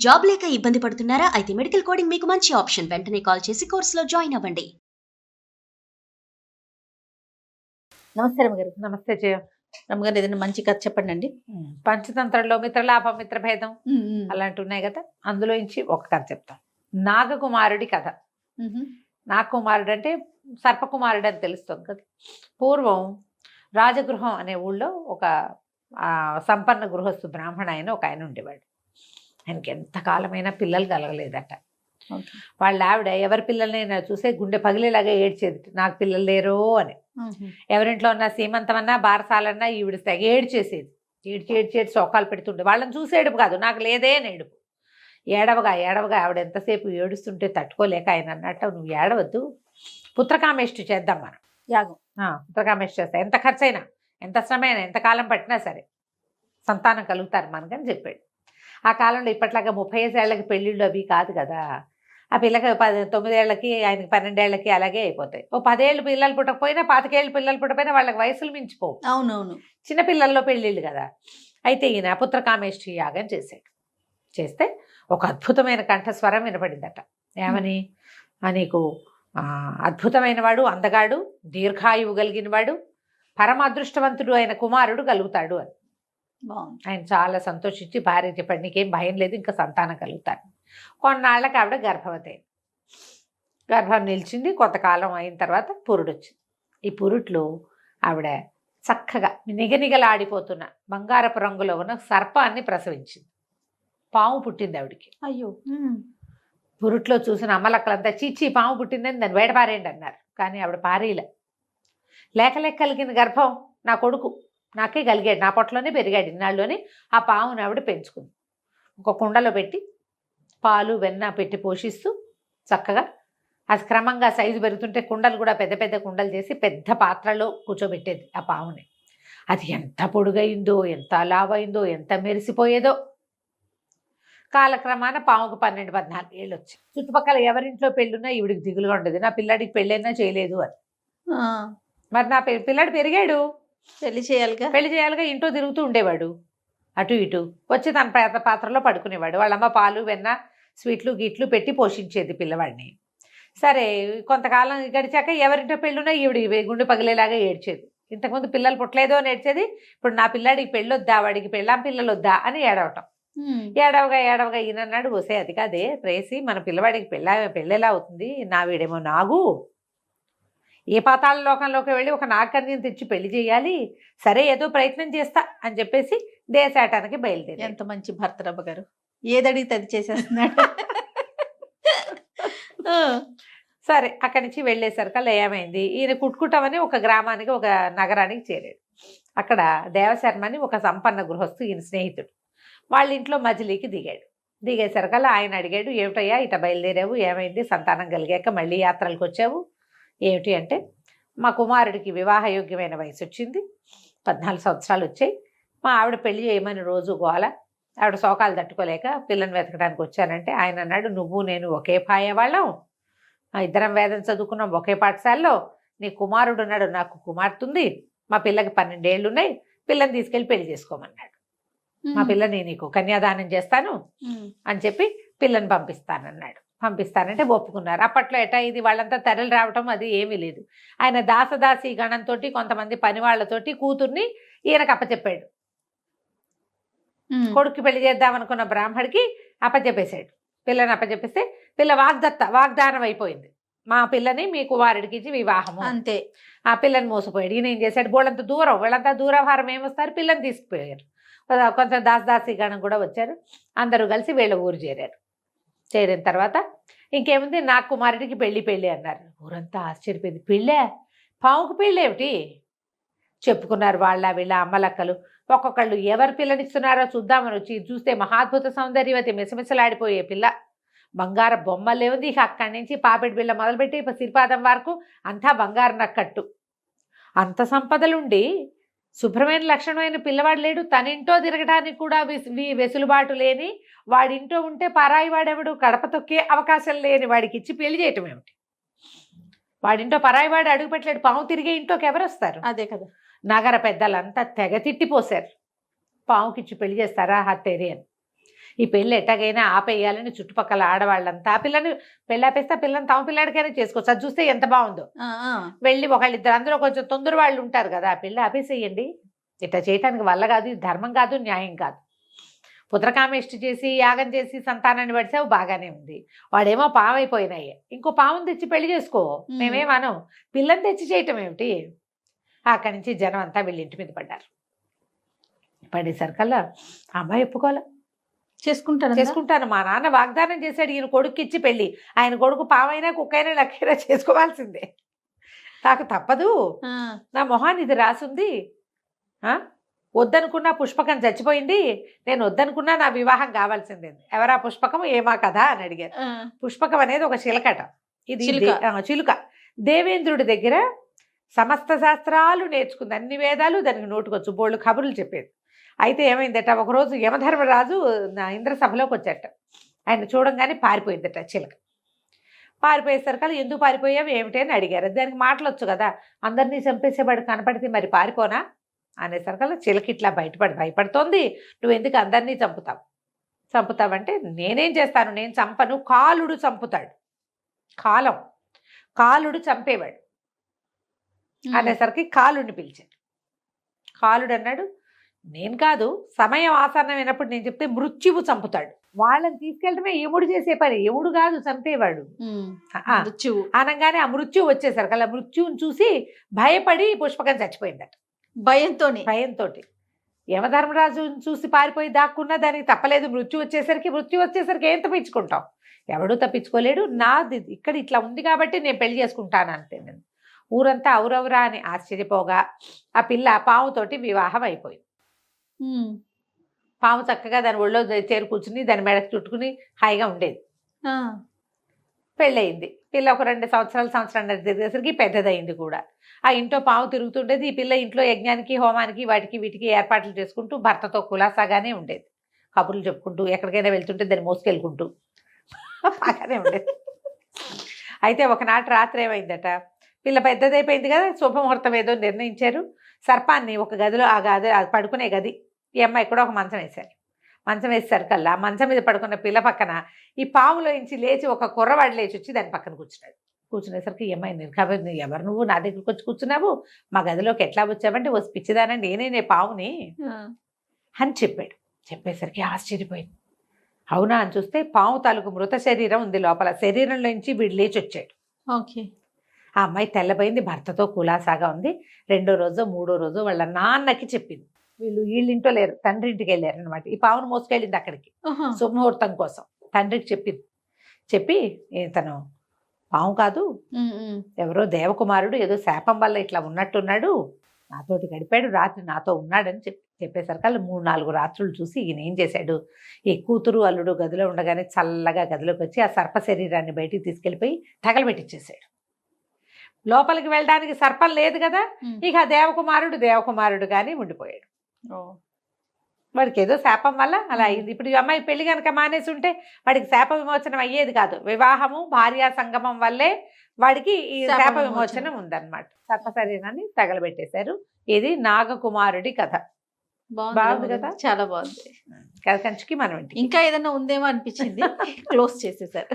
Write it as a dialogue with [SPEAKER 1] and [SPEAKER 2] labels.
[SPEAKER 1] Job లేక ఇబ్బంది పడుతున్నారా? అయితే మెడికల్ కోడింగ్ మీకు మంచి ఆప్షన్. వెంటనే కాల్ చేసి కోర్సులో జాయిన్ అవ్వండి.
[SPEAKER 2] నమస్తే రమ్మగారు.
[SPEAKER 3] నమస్తే జయ.
[SPEAKER 2] రమ్మగారు ఏదైనా మంచి కథ చెప్పండి అండి.
[SPEAKER 3] పంచతంత్రంలో మిత్రలాభం మిత్రభేదం అలాంటి ఉన్నాయి కదా, అందులో నుంచి ఒక కథ చెప్తాం. నాగకుమారుడి కథ. నాగకుమారుడు అంటే సర్పకుమారుడు అని తెలుస్తుంది కదా. పూర్వం రాజగృహం అనే ఊళ్ళో ఒక సంపన్న గృహస్థు బ్రాహ్మణ ఆయన ఒక ఆయన ఉండేవాడు. ఆయనకి ఎంతకాలమైనా పిల్లలు కలగలేదట. వాళ్ళ ఆవిడ ఎవరి పిల్లలైనా చూసే గుండె పగిలేలాగా ఏడ్చేది, నాకు పిల్లలు లేరో అని. ఎవరింట్లో ఉన్న సీమంతమన్నా బారసాలన్నా ఈవిడ తెగ ఏడ్చేసేది. ఏడ్చి సోకాలు పెడుతుండే. వాళ్ళని చూసి ఏడుపు కాదు, నాకు లేదే అని ఏడుపు. ఏడవగా ఆవిడ ఎంతసేపు ఏడుస్తుంటే తట్టుకోలేక ఆయన అన్నట్టు, నువ్వు ఏడవద్దు, పుత్రకామేష్టి చేద్దాం మనం,
[SPEAKER 2] యాగం.
[SPEAKER 3] పుత్రకామేష్టి చేస్తా, ఎంత ఖర్చైనా ఎంత శ్రమైనా ఎంత కాలం పట్టినా సరే సంతానం కలుగుతారు మనకని చెప్పాడు. ఆ కాలంలో ఇప్పట్లాగా 35 ఏళ్ళకి పెళ్ళిళ్ళు అవి కాదు కదా. ఆ పిల్లకి 9 ఏళ్ళకి, ఆయనకి 12 ఏళ్ళకి అలాగే అయిపోతాయి. ఓ 10 ఏళ్ళు పిల్లలు పుట్టకపోయినా 25 ఏళ్ళు పిల్లలు పుట్టకపోయినా వాళ్ళకి వయసులు మించిపోవు.
[SPEAKER 2] అవునవును,
[SPEAKER 3] చిన్నపిల్లల్లో పెళ్ళిళ్ళు కదా. అయితే ఈయన పుత్రకామేష్టి యాగం చేశాడు. చేస్తే ఒక అద్భుతమైన కంఠస్వరం వినపడిందట. ఏమని? నీకు అద్భుతమైన వాడు, అందగాడు, దీర్ఘాయువు కలిగిన వాడు, పరమ అదృష్టవంతుడు అయిన కుమారుడు కలుగుతాడు అని. ఆయన చాలా సంతోషించి భార్య చెప్పాడు, నీకేం భయం లేదు, ఇంకా సంతానం కలుగుతాడు. కొన్నాళ్ళకి ఆవిడ గర్భవతి. గర్భం నిలిచింది. కొంతకాలం అయిన తర్వాత పురుడు వచ్చింది. ఈ పురుట్లో ఆవిడ చక్కగా నిగనిగలాడిపోతున్న బంగారపు రంగులో ఉన్న సర్పాన్ని ప్రసవించింది. పాము పుట్టింది ఆవిడికి.
[SPEAKER 2] అయ్యో.
[SPEAKER 3] పురుట్లో చూసిన అమ్మలక్కలంతా చీచి పాము పుట్టిందని దాన్ని వేడపారేయండి అన్నారు. కానీ ఆవిడ పారేయలే. లేక కలిగిన గర్భం నా కొడుకు, నాకే కలిగాడు, నా పొట్టలోనే పెరిగాడు ఇన్నాళ్ళలోనే. ఆ పాముని ఆవిడ పెంచుకుంది. ఒక కుండలో పెట్టి పాలు వెన్న పెట్టి పోషిస్తూ చక్కగా అది క్రమంగా సైజు పెరుగుతుంటే కుండలు కూడా పెద్ద పెద్ద కుండలు చేసి పెద్ద పాత్రలో కూర్చోబెట్టేది ఆ పాముని. అది ఎంత పొడుగైందో, ఎంత లావైందో, ఎంత మెరిసిపోయేదో. కాలక్రమాన పాముకు 12-14 ఏళ్ళు వచ్చాయి. చుట్టుపక్కల ఎవరింట్లో పెళ్ళున్నా ఈవిడికి దిగులుగా ఉండేది, నా పిల్లాడికి పెళ్ళైనా చేయలేదు అని. మరి నా పిల్లాడు పెరిగాడు, పెళ్లి చేయాలిగా, ఇంట్లో తిరుగుతూ ఉండేవాడు అటు ఇటు. వచ్చి తన పాత్రలో పడుకునేవాడు. వాళ్ళమ్మ పాలు వెన్న స్వీట్లు గిట్లు పెట్టి పోషించేది పిల్లవాడిని. సరే కొంతకాలం గడిచాక ఎవరింటో పెళ్ళున్నా ఈవిడి గుండె పగిలేలాగా ఏడ్చేది. ఇంతకుముందు పిల్లలు పుట్టలేదో అని ఏడ్చేది. ఇప్పుడు నా పిల్లాడికి పెళ్ళొద్దా, వాడికి పెళ్ళాం పిల్లలు వద్దా అని ఏడవటం. ఏడవగా ఈయనన్నాడు, వస్తే అది కాదే ప్రేసి, మన పిల్లవాడికి పెళ్ళెలా అవుతుంది, నా వీడేమో నాగు, ఏ పాతాళ లోకంలోకి వెళ్ళి ఒక నాగకన్యను తెచ్చి పెళ్లి చేయాలి, సరే ఏదో ప్రయత్నం చేస్తా అని చెప్పేసి దేశాటానికి బయలుదేరి.
[SPEAKER 2] ఎంత మంచి భర్త రబ్బ గారు, ఏదడిగితే అది చేసేస్తున్నాడు.
[SPEAKER 3] సరే అక్కడి నుంచి వెళ్ళేసరికల్లా ఏమైంది, ఈయన కుట్కుటమని ఒక గ్రామానికి, ఒక నగరానికి చేరాడు. అక్కడ దేవశర్మని ఒక సంపన్న గృహస్థు ఈయన స్నేహితుడు, వాళ్ళ ఇంట్లో మజిలీకి దిగాడు. దిగేసరికల్లా ఆయన అడిగాడు, ఏమిటయ్యా ఇట బయలుదేరావు, ఏమైంది, సంతానం కలిగాక మళ్ళీ యాత్రలకు వచ్చావు ఏమిటి అంటే, మా కుమారుడికి వివాహయోగ్యమైన వయసు వచ్చింది, 14 సంవత్సరాలు వచ్చాయి, మా ఆవిడ పెళ్లి చేయమని రోజు గోల, ఆవిడ శోకాలు తట్టుకోలేక పిల్లని వెతకడానికి వచ్చానంటే, ఆయన అన్నాడు, నువ్వు నేను ఒకే పాయ వాళ్ళం, ఇద్దరం వేదం చదువుకున్నాం ఒకే పాఠశాలలో, నీ కుమారుడు ఉన్నాడు, నాకు కుమార్తె, మా పిల్లకి 12 ఏళ్ళు ఉన్నాయి, పిల్లని తీసుకెళ్ళి పెళ్లి చేసుకోమన్నాడు. మా పిల్లని నీకు కన్యాదానం చేస్తాను అని చెప్పి పిల్లని పంపిస్తానన్నాడు. పంపిస్తానంటే ఒప్పుకున్నారు. అప్పట్లో ఎటా ఇది వాళ్ళంతా తరలి రావటం అది ఏమీ లేదు. ఆయన దాసదాసి గణంతో కొంతమంది పని వాళ్ళతోటి కూతుర్ని ఈయనకు అప్పచెప్పాడు. కొడుక్కి పెళ్లి చేద్దామనుకున్న బ్రాహ్మడికి అప్పచెప్పేశాడు. పిల్లని అప్పచెప్పేస్తే పిల్ల వాగ్దానం అయిపోయింది, మా పిల్లని మీ కుమారుడికి ఇచ్చి వివాహము
[SPEAKER 2] అంతే.
[SPEAKER 3] ఆ పిల్లని మోసపోయాడు. ఈయన ఏం చేశాడు, బోళ్ళంత దూరం, వీళ్ళంతా దూరభారం ఏమొస్తారు, పిల్లని తీసుకుపోయారు. కొంచెం దాసదాసి గణం కూడా వచ్చారు. అందరూ కలిసి వీళ్ళ ఊరు చేరారు. చేరిన తర్వాత ఇంకేముంది, నా కుమారుడికి పెళ్ళి అన్నారు. ఊరంతా ఆశ్చర్యపోయింది. పెళ్ళే, పావుకు పెళ్ళి ఏమిటి చెప్పుకున్నారు వీళ్ళ అమ్మలక్కలు. ఒక్కొక్కళ్ళు ఎవరు పిల్లనిస్తున్నారో చూద్దామని వచ్చి చూస్తే మహాద్భుత సౌందర్యవతి, మిసమిసలాడిపోయే పిల్ల, బంగారు బొమ్మలే ఉంది. ఇక అక్కడి నుంచి పాపిడి పిల్ల మొదలుపెట్టి సిరిపాదం వరకు అంతా బంగారు నక్కట్టు. అంత సంపదలుండి శుభ్రమైన లక్షణమైన పిల్లవాడు లేడు, తనింటో తిరగడానికి కూడా వెసులుబాటు లేని వాడింటో ఉంటే పరాయి వాడెవడు, కడప తొక్కే అవకాశం లేని వాడికి ఇచ్చి పెళ్లి చేయటం ఏమిటి? వాడింటో పరాయి వాడు అడుగు పెట్టలేడు, పాము తిరిగే ఇంట్లోకి ఎవరు వస్తారు?
[SPEAKER 2] అదే కదా.
[SPEAKER 3] నగర పెద్దలంతా తెగ తిట్టిపోశారు, పాముకిచ్చి పెళ్లి చేస్తారా హత్తేరి అని. ఈ పెళ్ళి ఎట్టాగైనా ఆపేయాలని చుట్టుపక్కల ఆడవాళ్ళంతా ఆ పిల్లని పెళ్ళాపేస్తే ఆ పిల్లని తమ పిల్లాడికైనా చేసుకోవచ్చు. అది చూస్తే ఎంత బాగుందో. వెళ్ళి ఒకళ్ళిద్దరు అందులో కొంచెం తొందర వాళ్ళు ఉంటారు కదా, ఆ పెళ్ళి ఆపేసేయండి, ఇట్లా చేయటానికి వల్ల కాదు, ఇది ధర్మం కాదు, న్యాయం కాదు. పుత్రకామేష్టి చేసి యాగం చేసి సంతానాన్ని పడిసావు బాగానే ఉంది, వాడేమో పాము అయిపోయినాయి, ఇంకో పాముని తెచ్చి పెళ్లి చేసుకో, మేమేమనం, పిల్లని తెచ్చి చేయటం ఏమిటి. అక్కడి నుంచి జనం అంతా వీళ్ళ ఇంటి మీద పడ్డారు. పడేసరికల్లా అమ్మాయి ఒప్పుకోలే. చేసుకుంటాను, మా నాన్న వాగ్దానం చేశాడు, ఈయన కొడుకు ఇచ్చి పెళ్లి, ఆయన కొడుకు పామైనా కుక్కైనా లక్కైనా చేసుకోవాల్సిందే, నాకు తప్పదు, నా మొహాన్ని ఇది రాసుంది, వద్దనుకున్నా పుష్పకం చచ్చిపోయింది, నేను వద్దనుకున్నా నా వివాహం కావాల్సిందే. ఎవరా పుష్పకం, ఏమా కదా అని అడిగారు. పుష్పకం అనేది ఒక చిలకట, ఇది చిలుక. దేవేంద్రుడి దగ్గర సమస్త శాస్త్రాలు నేర్చుకుంది, అన్ని వేదాలు దానికి నోటుకొచ్చు, బోళ్ళు కబుర్లు చెప్పేది. అయితే ఏమైందట, ఒకరోజు యమధర్మరాజు ఇంద్ర సభలోకి వచ్చాట, ఆయన చూడంగానే పారిపోయిందట చిలక. పారిపోయేసరికి ఎందుకు పారిపోయావు ఏమిటి అని అడిగారు. దానికి మాటలు వచ్చు కదా, అందరినీ చంపేసేవాడు కనపడితే మరి పారిపోనా అనేసరికల్లా చిలక ఇట్లా భయపడుతోంది, నువ్వు ఎందుకు అందరినీ చంపుతావంటే నేనేం చేస్తాను, నేను చంపను, కాలుడు చంపుతాడు, కాలుడు చంపేవాడు అనేసరికి కాలుడిని పిలిచాడు. కాలుడు అన్నాడు, నేను కాదు, సమయం ఆసన్నమైనప్పుడు నేను చెప్తే మృత్యువు చంపుతాడు, వాళ్ళని తీసుకెళ్ళడమే యముడు చేసే పని, యముడు కాదు చంపేవాడు అనగానే ఆ మృత్యువు వచ్చేసరికి అలా మృత్యువుని చూసి భయపడి పుష్పకం చచ్చిపోయిందట. భయంతో యమధర్మరాజుని చూసి పారిపోయి దాక్కున్నా దానికి తప్పలేదు, మృత్యు వచ్చేసరికి ఏం తప్పించుకుంటాం, ఎవడూ తప్పించుకోలేడు, నాది ఇక్కడ ఇట్లా ఉంది కాబట్టి నేను పెళ్లి చేసుకుంటాను అంతే. నేను ఊరంతా ఔరవరా అని ఆశ్చర్యపోగా ఆ పిల్ల పావుతోటి వివాహం అయిపోయింది. పాము చక్కగా దాని ఒళ్ళో చేరు కూర్చుని దాని మెడకు చుట్టుకుని హాయిగా ఉండేది. పెళ్ళయింది. పిల్ల ఒక 2 సంవత్సరాలు తిరిగేసరికి పెద్దదయింది కూడా. ఆ ఇంట్లో పాము తిరుగుతుండేది. ఈ పిల్ల ఇంట్లో యజ్ఞానికి హోమానికి వాటికి వీటికి ఏర్పాట్లు చేసుకుంటూ భర్తతో కులాసాగానే ఉండేది, కబుర్లు చెప్పుకుంటూ ఎక్కడికైనా వెళ్తుంటే దాన్ని మోసుకెళ్ళుకుంటూ బాగానే ఉండేది. అయితే ఒకనాటి రాత్రి ఏమైందట, పిల్ల పెద్దదైపోయింది కదా, శుభముహూర్తం ఏదో నిర్ణయించారు. సర్పాన్ని ఒక గదిలో, ఆ గది పడుకునే గది, ఈ అమ్మాయి కూడా ఒక మంచం వేశారు. మంచం వేసేసరికల్లా మంచం మీద పడుకున్న పిల్ల పక్కన ఈ పాములో నుంచి లేచి ఒక కుర్రవాడు లేచి వచ్చి దాని పక్కన కూర్చున్నాడు. కూర్చునేసరికి ఈ అమ్మాయి నిర్ఘాబరి, ఎవరు నువ్వు నా దగ్గరికి వచ్చి కూర్చున్నావు, మా గదిలోకి ఎట్లా వచ్చావంటే ఓ పిచ్చిదానండి నేనే పావుని అని చెప్పాడు. చెప్పేసరికి ఆశ్చర్యపోయింది. అవునా అని చూస్తే పాము తాలూకు మృత శరీరం ఉంది లోపల, శరీరంలో నుంచి వీడు లేచి వచ్చాడు.
[SPEAKER 2] ఓకే.
[SPEAKER 3] ఆ అమ్మాయి తెల్లబోయింది, భర్తతో కులాసాగా ఉంది. 2వ రోజో 3వ రోజో వాళ్ళ నాన్నకి చెప్పింది. వీళ్ళింటో లేరు, తండ్రి ఇంటికి వెళ్ళారు అనమాట. ఈ పావును మోసుకెళ్ళింది అక్కడికి శుభముహూర్తం కోసం. తండ్రికి చెప్పింది. చెప్పి తను పాము కాదు, ఎవరో దేవకుమారుడు, ఏదో శాపం వల్ల ఇట్లా ఉన్నట్టున్నాడు, నాతోటి గడిపాడు, రాత్రి నాతో ఉన్నాడని చెప్పేసరికి 3-4 రాత్రులు చూసి ఈయన ఏం చేశాడు, ఈ కూతురు అల్లుడు గదిలో ఉండగానే చల్లగా గదిలోకి వచ్చి ఆ సర్ప శరీరాన్ని బయటికి తీసుకెళ్ళిపోయి తగలబెట్టించేశాడు. లోపలికి వెళ్ళడానికి సర్పం లేదు కదా, ఇక దేవకుమారుడు కానీ ఉండిపోయాడు. వాడికి ఏదో శాపం వల్ల అలా అయింది. ఇప్పుడు ఈ అమ్మాయి పెళ్లి కనుక మానేసి ఉంటే వాడికి శాప విమోచనం అయ్యేది కాదు. వివాహము భార్యా సంగమం వల్లే వాడికి ఈ శాప విమోచనం ఉందన్నమాట. సర్ప శరీరాన్ని తగలబెట్టేశారు. ఇది నాగకుమారుడి కథ. బాగుంది కదా,
[SPEAKER 2] చాలా బాగుంది.
[SPEAKER 3] కథ కంచికి మనం
[SPEAKER 2] ఇంకా ఏదైనా ఉందేమో అనిపించింది, క్లోజ్ చేసేసారు.